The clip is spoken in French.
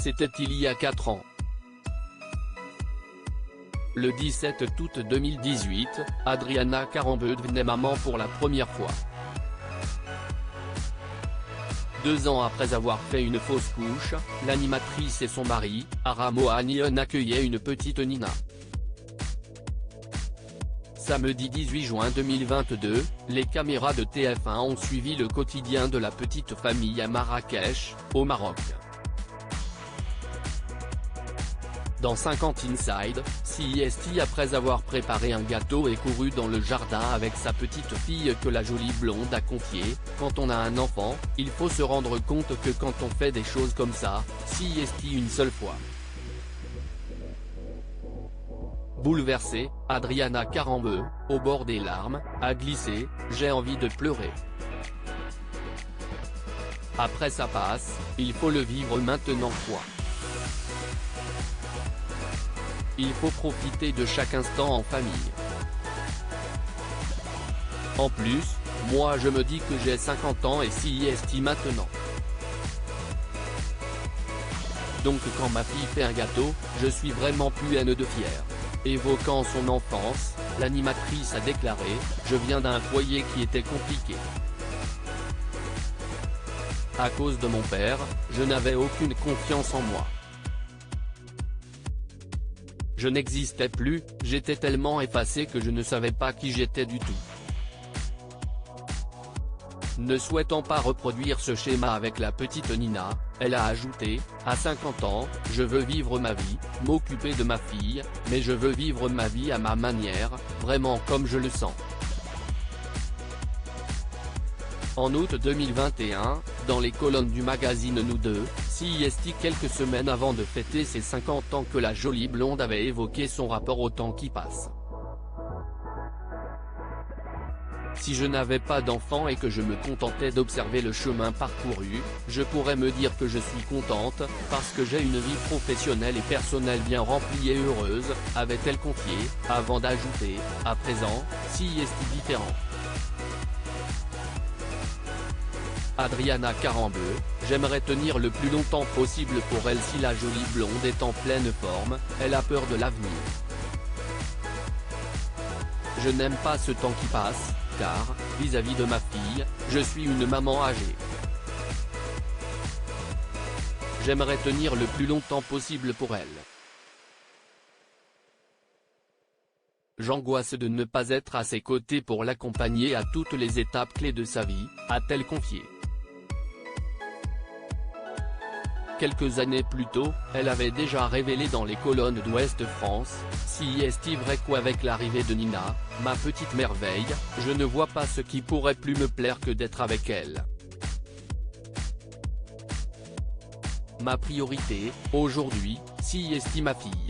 C'était il y a 4 ans. Le 17 août 2018, Adriana Carambeu devenait maman pour la première fois. 2 ans après avoir fait une fausse couche, l'animatrice et son mari, Ara Mohanian, accueillaient une petite Nina. Samedi 18 juin 2022, les caméras de TF1 ont suivi le quotidien de la petite famille à Marrakech, au Maroc. Dans 50 Inside, CIST, après avoir préparé un gâteau et couru dans le jardin avec sa petite fille que la jolie blonde a confié, quand on a un enfant, il faut se rendre compte que quand on fait des choses comme ça, CIST une seule fois. Bouleversée, Adriana Carambeu, au bord des larmes, a glissé « J'ai envie de pleurer ». Après ça passe, il faut le vivre maintenant quoi. Il faut profiter de chaque instant en famille. En plus, moi je me dis que j'ai 50 ans et CIST maintenant. Donc quand ma fille fait un gâteau, je suis vraiment pleine de fier. Évoquant son enfance, l'animatrice a déclaré « Je viens d'un foyer qui était compliqué. À cause de mon père, je n'avais aucune confiance en moi. Je n'existais plus, j'étais tellement effacé que je ne savais pas qui j'étais du tout. Ne souhaitant pas reproduire ce schéma avec la petite Nina, elle a ajouté « À 50 ans, je veux vivre ma vie, m'occuper de ma fille, mais je veux vivre ma vie à ma manière, vraiment comme je le sens ». En août 2021, dans les colonnes du magazine Nous Deux, CIST, quelques semaines avant de fêter ses 50 ans, que la jolie blonde avait évoqué son rapport au temps qui passe. Si je n'avais pas d'enfant et que je me contentais d'observer le chemin parcouru, je pourrais me dire que je suis contente, parce que j'ai une vie professionnelle et personnelle bien remplie et heureuse, avait-elle confié, avant d'ajouter « À présent, CIST différent ». Adriana Carambeu, j'aimerais tenir le plus longtemps possible pour elle. Si la jolie blonde est en pleine forme, elle a peur de l'avenir. Je n'aime pas ce temps qui passe, car, vis-à-vis de ma fille, je suis une maman âgée. J'aimerais tenir le plus longtemps possible pour elle. J'angoisse de ne pas être à ses côtés pour l'accompagner à toutes les étapes clés de sa vie, a-t-elle confié. Quelques années plus tôt, elle avait déjà révélé dans les colonnes d'Ouest France, CIST vrai qu'avec l'arrivée de Nina, ma petite merveille, je ne vois pas ce qui pourrait plus me plaire que d'être avec elle. Ma priorité, aujourd'hui, CIST ma fille.